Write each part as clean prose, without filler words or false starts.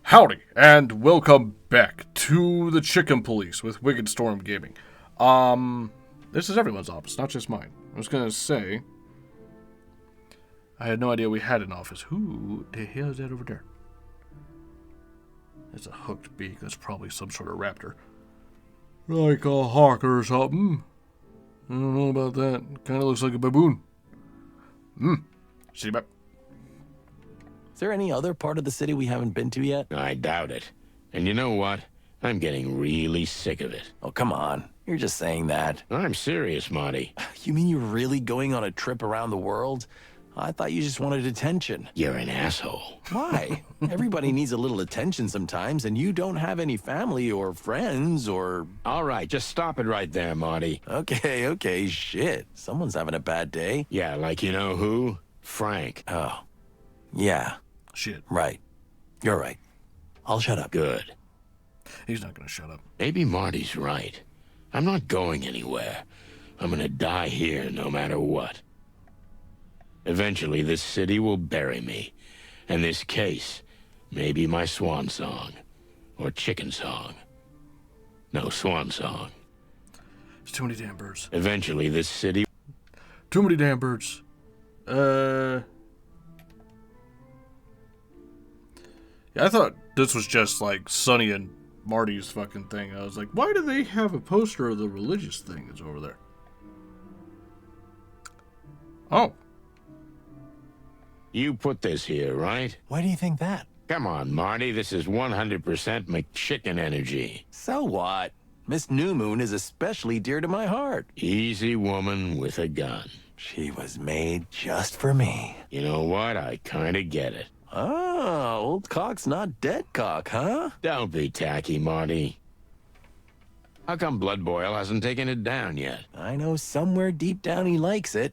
Howdy, and welcome back to the Chicken Police with Wickedstorm Gaming. This is everyone's office, not just mine. I was gonna say, I had no idea we had an office. Who the hell is that over there? It's a hooked beak. That's probably some sort of raptor. Like a hawk or something. I don't know about that. Kind of looks like a baboon. See that? Is there any other part of the city we haven't been to yet? I doubt it. And you know what? I'm getting really sick of it. Oh, come on. You're just saying that. I'm serious, Marty. You mean you're really going on a trip around the world? I thought you just wanted attention. You're an asshole. Why? Everybody needs a little attention sometimes, and you don't have any family or friends or... All right, just stop it right there, Marty. Okay, shit. Someone's having a bad day. Yeah, like you know who? Frank. Oh, yeah. Shit. Right. You're right. I'll shut up. Good. He's not gonna shut up. Maybe Marty's right. I'm not going anywhere. I'm gonna die here no matter what. Eventually, this city will bury me. And this case may be my swan song. Or chicken song. No, swan song. There's too many damn birds. Eventually, this city... Too many damn birds. Yeah, I thought this was just like Sonny and Marty's fucking thing. I was like, why do they have a poster of the religious thing that's over there? Oh. You put this here, right? Why do you think that? Come on, Marty. This is 100% McChicken energy. So what? Miss New Moon is especially dear to my heart. Easy woman with a gun. She was made just for me. You know what? I kind of get it. Ah, old cock's not dead cock, huh? Don't be tacky, Marty. How come Blood Boil hasn't taken it down yet? I know somewhere deep down he likes it.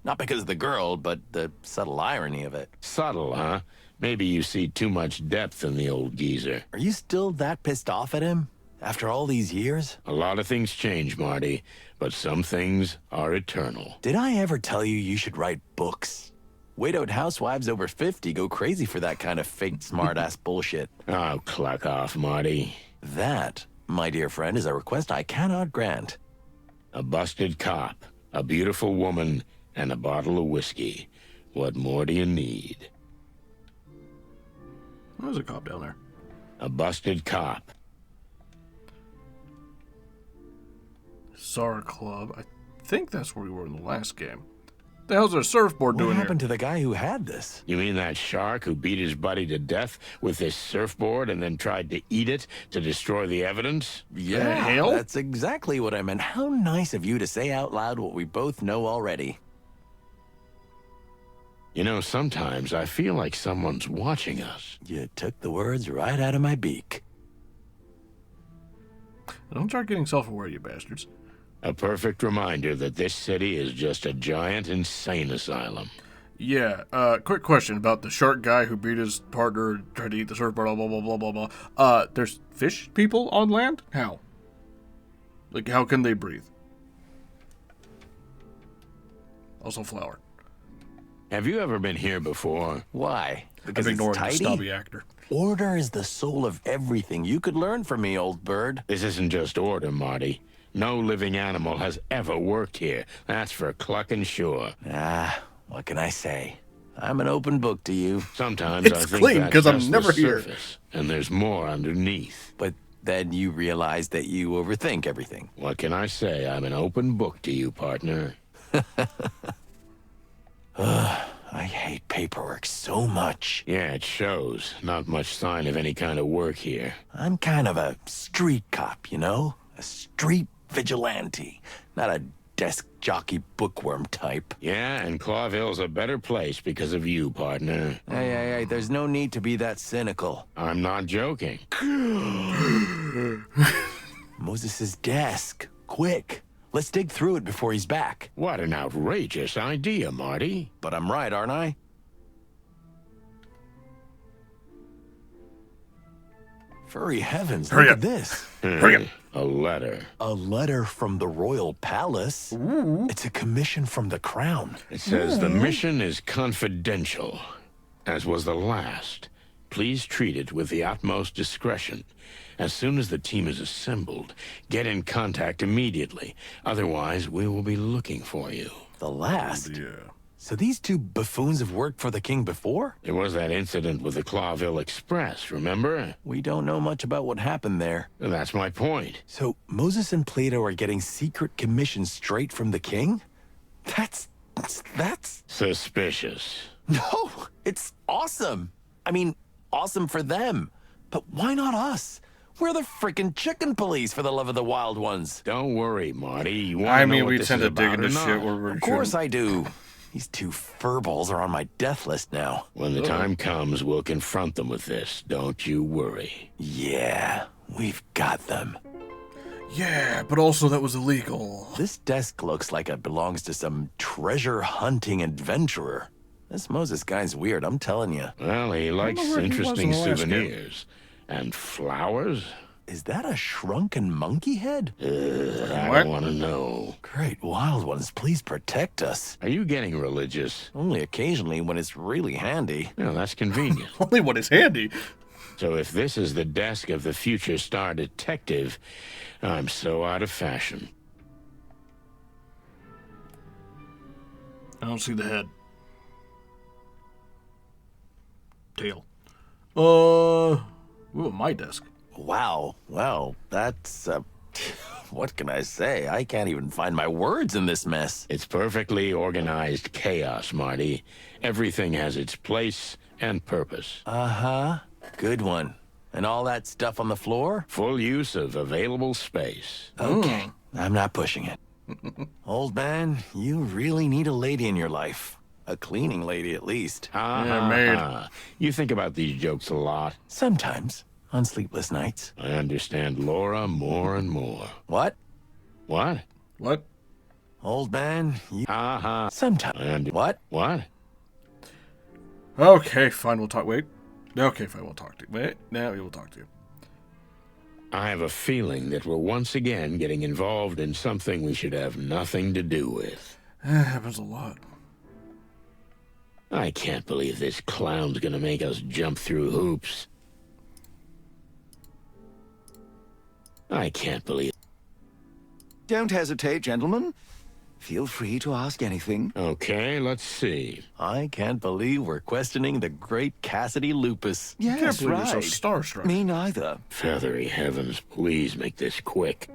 Not because of the girl, but the subtle irony of it. Subtle, huh? Maybe you see too much depth in the old geezer. Are you still that pissed off at him? After all these years? A lot of things change, Marty, but some things are eternal. Did I ever tell you you should write books? Widowed housewives over 50 go crazy for that kind of fake smart-ass bullshit. Oh, cluck off, Marty. That, my dear friend, is a request I cannot grant. A busted cop, a beautiful woman, and a bottle of whiskey. What more do you need? There's a cop down there. A busted cop. Sar Club. I think that's where we were in the last game. What the hell's our surfboard doing What here? happened to the guy who had this? You mean that shark who beat his buddy to death with this surfboard and then tried to eat it to destroy the evidence? Yeah, hell? that's exactly what I meant. How nice of you to say out loud what we both know already. You know, sometimes I feel like someone's watching us. You took the words right out of my beak. Don't start getting self-aware, you bastards. A perfect reminder that this city is just a giant insane asylum. Yeah, quick question about the shark guy who beat his partner and tried to eat the surfboard, blah, blah, blah, blah, blah, blah. There's fish people on land? How? Like, how can they breathe? Also flour. Have you ever been here before? Why? Because I'm it's ignoring the tidy? snobby actor. Order is the soul of everything. You could learn from me, old bird. This isn't just order, Marty. No living animal has ever worked here. That's for clucking sure. Ah, what can I say? I'm an open book to you. Sometimes It's I think clean, that's 'cause I'm just never the here. surface, and there's more underneath. But then you realize that you overthink everything. What can I say? I'm an open book to you, partner. I hate paperwork so much. Yeah, it shows. Not much sign of any kind of work here. I'm kind of a street cop, you know? A street vigilante. Not a desk jockey bookworm type. Yeah, and Clawville's a better place because of you, partner. Hey, there's no need to be that cynical. I'm not joking. Moses's desk. Quick. Let's dig through it before he's back. What an outrageous idea, Marty. But I'm right, aren't I? Furry heavens, Hurry look up. at this. Hurry up. A letter. A letter from the royal palace. It's a commission from the crown. It says the mission is confidential, as was the last. please treat it with the utmost discretion. As soon as the team is assembled, get in contact immediately. Otherwise, we will be looking for you. The last? Yeah. So these two buffoons have worked for the king before? There was that incident with the Clawville Express, remember? We don't know much about what happened there. That's my point. So Moses and Plato are getting secret commissions straight from the king? That's... Suspicious. No, it's awesome. I mean, awesome for them. But why not us? We're the freaking chicken police, for the love of the wild ones. Don't worry, Marty. You want I to know mean, what we this tend is to dig about into or shit not? where we're Of course I do. These two furballs are on my death list now. When the time comes, we'll confront them with this. Don't you worry. Yeah, we've got them. Yeah, but also that was illegal. This desk looks like it belongs to some treasure-hunting adventurer. This Moses guy's weird, I'm telling you. Well, he likes where he was interesting in the last souvenirs. And flowers? Is that a shrunken monkey head? I What? don't want to know. Great wild ones, please protect us. Are you getting religious? Only occasionally when it's really handy. No, that's convenient. Only what is handy. So if this is the desk of the future star detective, I'm so out of fashion. I don't see the head. Tail. Ooh, my desk. Wow, well, that's, what can I say? I can't even find my words in this mess. It's perfectly organized chaos, Marty. Everything has its place and purpose. Uh-huh, good one. And all that stuff on the floor? Full use of available space. Okay, I'm not pushing it. Old man, you really need a lady in your life. A cleaning lady, at least. Yeah, maid. You think about these jokes a lot. Sometimes, on sleepless nights. I understand Laura more and more. What? What? What? Old man, you... I Sometimes. What? What? Okay, fine, we'll talk. Wait. Okay, fine, we'll talk to you. Wait, now we will talk to you. I have a feeling that we're once again getting involved in something we should have nothing to do with. Happens a lot. I can't believe this clown's gonna make us jump through hoops. I can't believe... Don't hesitate, gentlemen. Feel free to ask anything. Okay, let's see. I can't believe we're questioning the great Cassidy Lupus. I can't Yes, believe right. you're so starstruck. Me neither. Feathery heavens, please make this quick.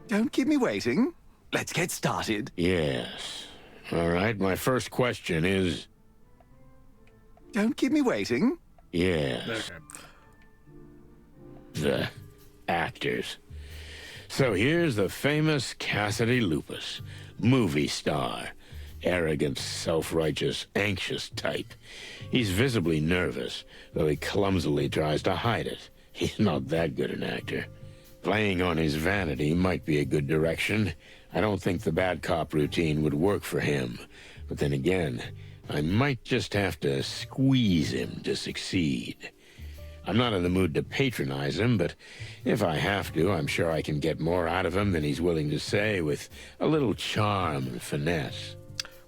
Don't keep me waiting. Let's get started. Yes. All right, my first question is... Don't keep me waiting. Yes, Okay. the actors. So here's the famous Cassidy Lupus, movie star. Arrogant, self-righteous, anxious type. He's visibly nervous, though he clumsily tries to hide it. He's not that good an actor. Playing on his vanity might be a good direction. I don't think the bad cop routine would work for him. But then again, I might just have to squeeze him to succeed. I'm not in the mood to patronize him, but if I have to, I'm sure I can get more out of him than he's willing to say with a little charm and finesse.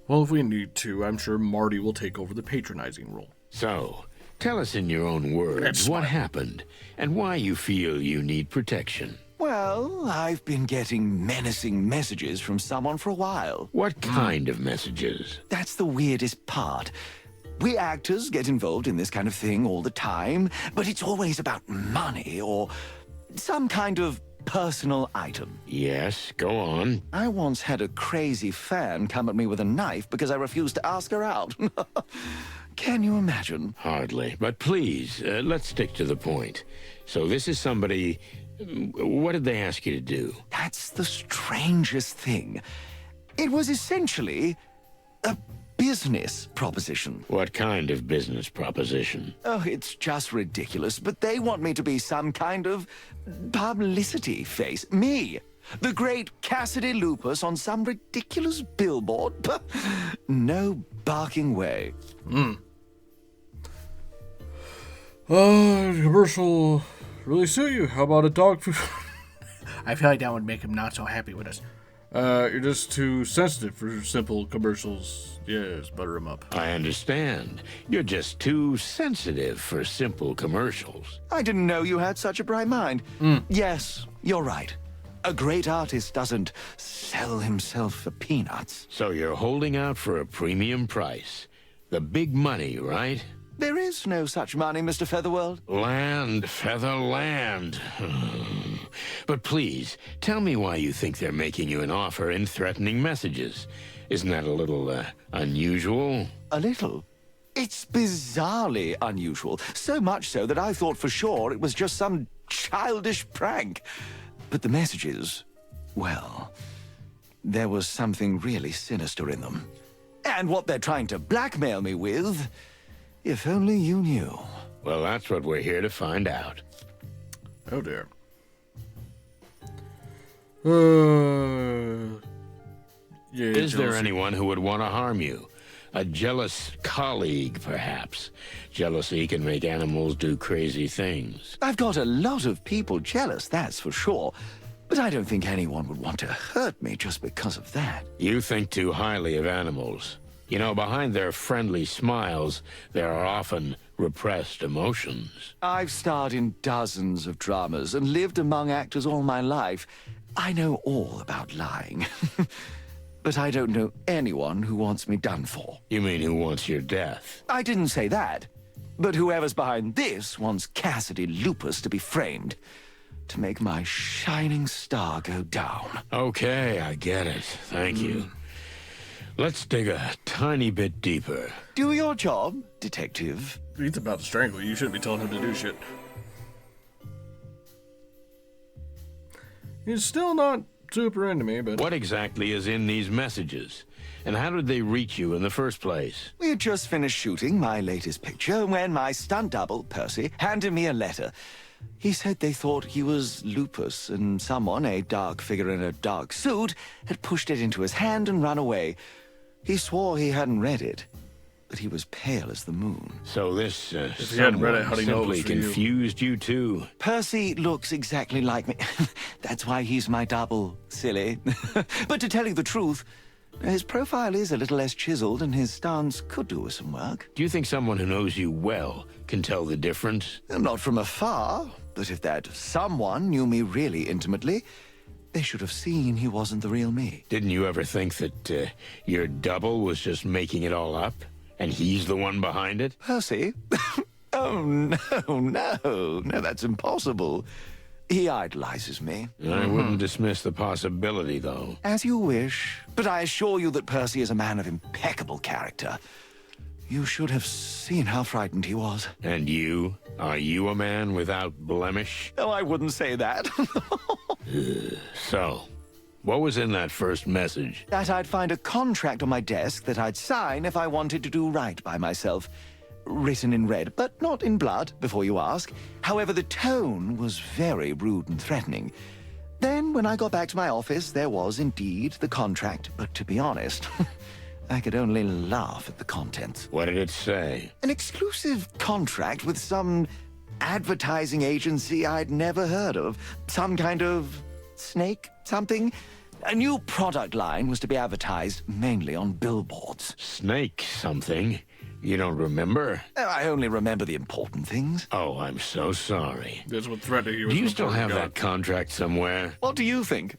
Well, if we need to, I'm sure Marty will take over the patronizing role. So, tell us in your own words That's what fine. happened and why you feel you need protection. Well, I've been getting menacing messages from someone for a while. What kind of messages? That's the weirdest part. We actors get involved in this kind of thing all the time, but it's always about money or some kind of personal item. Yes, go on. I once had a crazy fan come at me with a knife because I refused to ask her out. Can you imagine? Hardly. But please, let's stick to the point. So this is somebody... What did they ask you to do? That's the strangest thing. It was essentially a business proposition. What kind of business proposition? Oh, it's just ridiculous, but they want me to be some kind of publicity face. Me, the great Cassidy Lupus on some ridiculous billboard. No barking way. Commercial really suit you. How about a dog food? I feel like that would make him not so happy with us. You're just too sensitive for simple commercials. Yes, butter them up. I understand. You're just too sensitive for simple commercials. I didn't know you had such a bright mind. Yes, you're right. A great artist doesn't sell himself for peanuts. So you're holding out for a premium price. The big money, right? There is no such money, Mr. Featherworld. Land, feather, land. But please, tell me why you think they're making you an offer in threatening messages. Isn't that a little, unusual? A little. It's bizarrely unusual. So much so that I thought for sure it was just some childish prank. But the messages, well, there was something really sinister in them. And what they're trying to blackmail me with, if only you knew. Well, that's what we're here to find out. Oh dear. Yeah. Is there anyone who would want to harm you? A jealous colleague, perhaps. Jealousy can make animals do crazy things. I've got a lot of people jealous, that's for sure. But I don't think anyone would want to hurt me just because of that. You think too highly of animals. You know, behind their friendly smiles, there are often repressed emotions. I've starred in dozens of dramas and lived among actors all my life. I know all about lying. But I don't know anyone who wants me done for. You mean who wants your death? I didn't say that. But whoever's behind this wants Cassidy Lupus to be framed. To make my shining star go down. Okay, I get it. Thank you. Let's dig a tiny bit deeper. Do your job, detective. He's about to strangle you. You shouldn't be telling him to do shit. He's still not super into me, but... What exactly is in these messages? And how did they reach you in the first place? We had just finished shooting my latest picture when my stunt double, Percy, handed me a letter. He said they thought he was Lupus, and someone, a dark figure in a dark suit, had pushed it into his hand and run away. He swore he hadn't read it, but he was pale as the moon. So this, If he hadn't read it, how'd he know it was simply for you? confused you too. Percy looks exactly like me. That's why he's my double, silly. But to tell you the truth, his profile is a little less chiseled and his stance could do with some work. Do you think someone who knows you well can tell the difference? Not from afar, but if that someone knew me really intimately, they should have seen he wasn't the real me. Didn't you ever think that your double was just making it all up? And he's the one behind it? Percy? Oh, no, that's impossible. He idolizes me. I wouldn't dismiss the possibility, though. As you wish, but I assure you that Percy is a man of impeccable character. You should have seen how frightened he was. And you? Are you a man without blemish? Oh, I wouldn't say that. So, what was in that first message? That I'd find a contract on my desk that I'd sign if I wanted to do right by myself. Written in red, but not in blood, before you ask. However, the tone was very rude and threatening. Then, when I got back to my office, there was indeed the contract, but to be honest, I could only laugh at the contents. What did it say? An exclusive contract with some advertising agency I'd never heard of. Some kind of snake something. A new product line was to be advertised mainly on billboards. Snake something? You don't remember? I only remember the important things. Oh, I'm so sorry. That's what threatening you was. Do you from still Puerto have Rico. that contract somewhere? What do you think?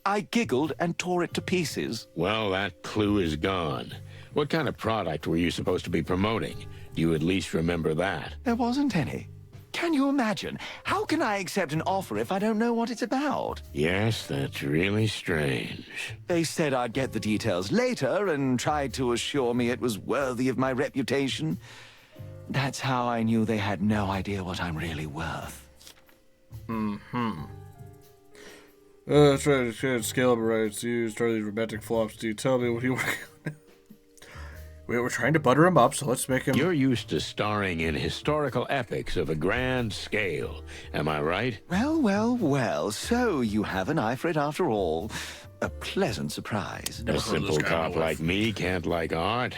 I giggled and tore it to pieces. Well, that clue is gone. What kind of product were you supposed to be promoting? Do you at least remember that? There wasn't any. Can you imagine? How can I accept an offer if I don't know what it's about? Yes, that's really strange. They said I'd get the details later and tried to assure me it was worthy of my reputation. That's how I knew they had no idea what I'm really worth. That's right. It's good. Scalable rights used. Are these romantic flops? Do you tell me what you want? We were trying to butter him up, so let's make him. You're used to starring in historical epics of a grand scale. Am I right? Well, so you have an eye for it after all. A pleasant surprise. A heard of this simple guy in cop my life. like me can't like art.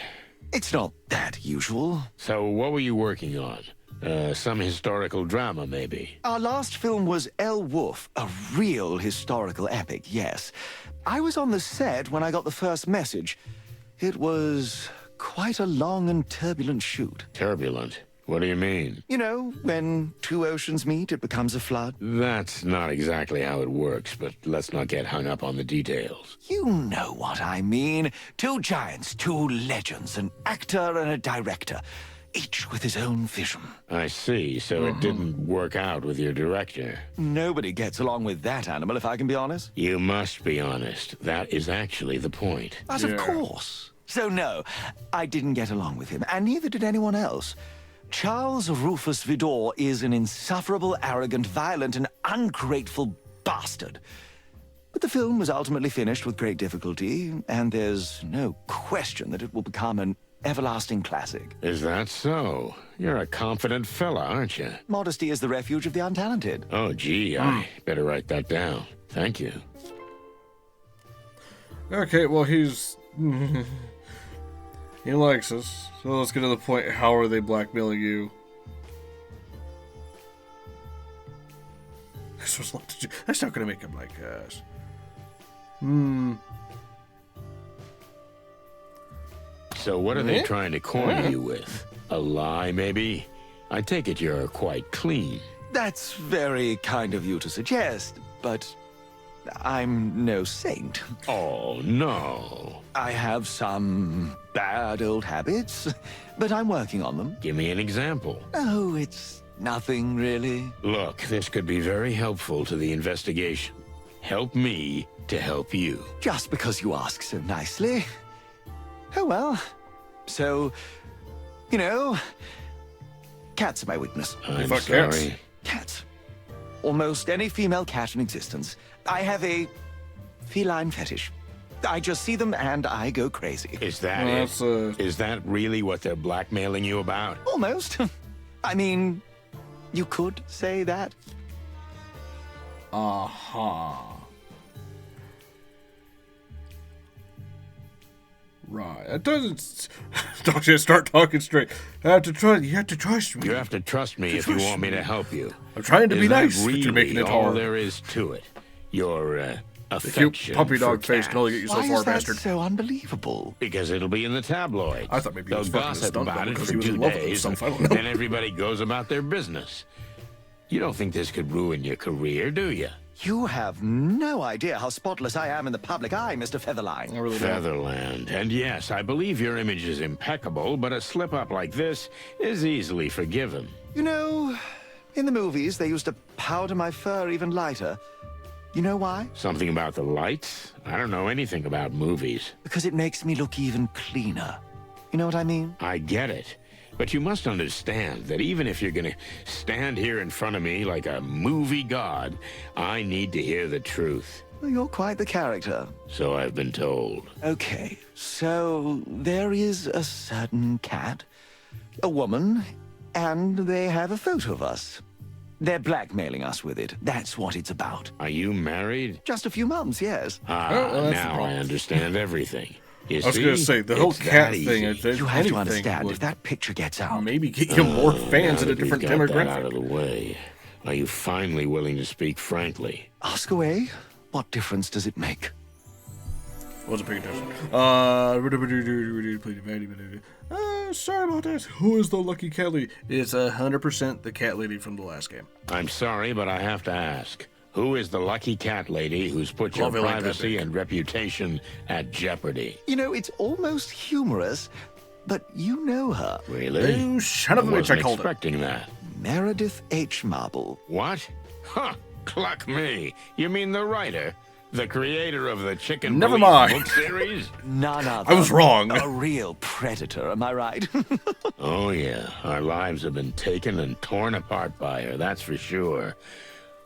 It's not that usual. So what were you working on? Some historical drama, maybe. Our last film was El Wolf, a real historical epic, yes. I was on the set when I got the first message. It was quite a long and turbulent shoot. Turbulent? What do you mean? You know, when two oceans meet, it becomes a flood. That's not exactly how it works, but let's not get hung up on the details. You know what I mean. Two giants, two legends, an actor and a director, each with his own vision. I see, so it didn't work out with your director. Nobody gets along with that animal, if I can be honest. You must be honest. That is actually the point. But of course. So no, I didn't get along with him, and neither did anyone else. Charles Rufus Vidor is an insufferable, arrogant, violent, and ungrateful bastard. But the film was ultimately finished with great difficulty, and there's no question that it will become an everlasting classic. Is that so? You're a confident fella, aren't you? Modesty is the refuge of the untalented. Oh, gee, I better write that down. Thank you. Okay, well, he's... he likes us. So let's get to the point. How are they blackmailing you? That's not going to make him like us. So what are they trying to corner you with? A lie, maybe? I take it you're quite clean. That's very kind of you to suggest, but I'm no saint. Oh, no. I have some bad old habits, but I'm working on them. Give me an example. Oh, it's nothing really. Look, this could be very helpful to the investigation. Help me to help you. Just because you ask so nicely. Oh well. So, you know, cats are my weakness. I'm fuck sorry. cats? Cats. Almost any female cat in existence. I have a feline fetish. I just see them and I go crazy. Is that Well, it? that's, Is that really what they're blackmailing you about? Almost. I mean, you could say that. Right. It doesn't... Don't just start talking straight. You have to trust me. You have to trust me if you want me to help you. I'm trying to Is be that nice, but really you're making it all hard. there is to it? Your The affection cute puppy dog for face can only get you cats. so Why far, is that bastard. so unbelievable? Because it'll be in the tabloids. I thought maybe he They'll was fucking a gossip stunt about double it because for he was 2 in love with days, himself. I don't know. then everybody goes about their business. You don't think this could ruin your career, do you? You have no idea how spotless I am in the public eye, Mr. Featherline. I really don't. Featherland. And yes, I believe your image is impeccable, but a slip-up like this is easily forgiven. You know, in the movies, they used to powder my fur even lighter. You know why? Something about the lights? I don't know anything about movies. Because it makes me look even cleaner. You know what I mean? I get it. But you must understand that even if you're gonna stand here in front of me like a movie god, I need to hear the truth. Well, you're quite the character. So I've been told. Okay, so there is a certain cat, a woman, and they have a photo of us. They're blackmailing us with it. That's what it's about. Are you married? Just a few months, yes. Ah, well, that's the now I problem. understand everything. You I was going to see? say, the whole It's cat that thing, easy. if there's You have anything, to understand, would if that picture gets out, maybe get you more fans Now in a that we've different got that out of demographic. the way, are you finally willing to speak frankly? ask away. What difference does it make? Wasn't paying attention. Sorry about that. Who is the lucky cat lady? It's 100% the cat lady from the last game. I'm sorry, but I have to ask. Who is the lucky cat lady who's put your Love it like that, privacy Dick. and reputation at jeopardy? You know, it's almost humorous, but you know her. Really? You son of a bitch, I wasn't called it. expecting that. Meredith H. Marble. What? Huh, cluck me. You mean the writer? The creator of the Chicken Never Police mind. book series? None other. I was wrong. A real predator, am I right? Oh, yeah. Our lives have been taken and torn apart by her, that's for sure.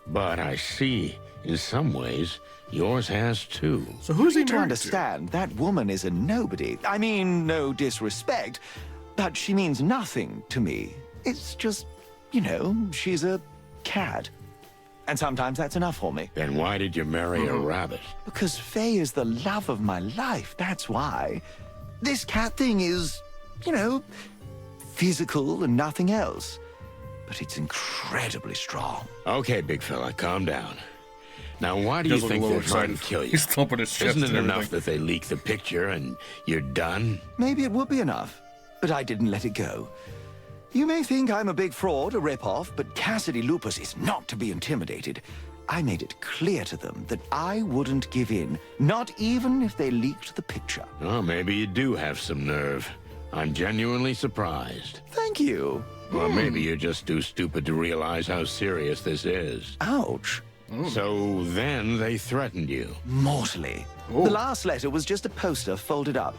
But I see, in some ways, yours has too. So who's he To married understand, that woman is a nobody. I mean, no disrespect, but she means nothing to me. It's just, you know, she's a cat. And sometimes that's enough for me. Then why did you marry a rabbit? Because Faye is the love of my life, that's why. This cat thing is, you know, physical and nothing else. but it's incredibly strong. Okay, big fella, calm down. Now, why do you Does look a think little they're trying to excited. kill you? He's thumping his chest Isn't it and enough everything. that they leak the picture and you're done? Maybe it would be enough, but I didn't let it go. You may think I'm a big fraud, a rip-off, but Cassidy Lupus is not to be intimidated. I made it clear to them that I wouldn't give in, not even if they leaked the picture. Oh, maybe you do have some nerve. I'm genuinely surprised. Thank you. Or maybe you're just too stupid to realize how serious this is. Ouch. So then they threatened you. Mortally. Oh. The last letter was just a poster folded up.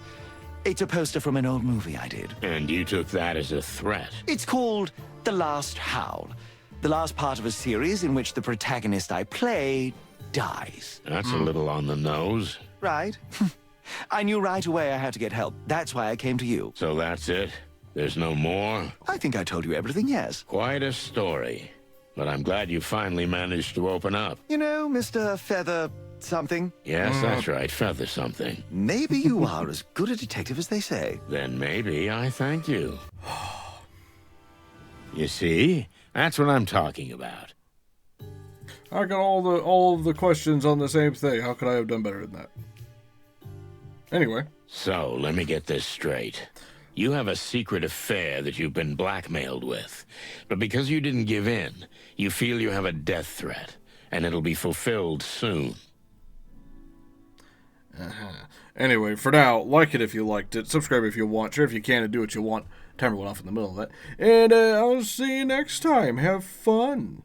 It's a poster from an old movie I did. And you took that as a threat. It's called The Last Howl. The last part of a series in which the protagonist I play dies. That's a little on the nose. Right? I knew right away I had to get help. That's why I came to you. So that's it? There's no more? I think I told you everything, yes. Quite a story. But I'm glad you finally managed to open up. You know, Mr. Feather something, Yes, that's right. Feather something. maybe you are as good a detective as they say. Then maybe I thank you. You see? That's what I'm talking about. I got all of the questions on the same thing. How could I have done better than that? Anyway. So, let me get this straight. You have a secret affair that you've been blackmailed with. But because you didn't give in, you feel you have a death threat. And it'll be fulfilled soon. Anyway, for now, like it if you liked it, subscribe if you want, share if you can, and do what you want. Timer went off in the middle of that. And I'll see you next time. Have fun.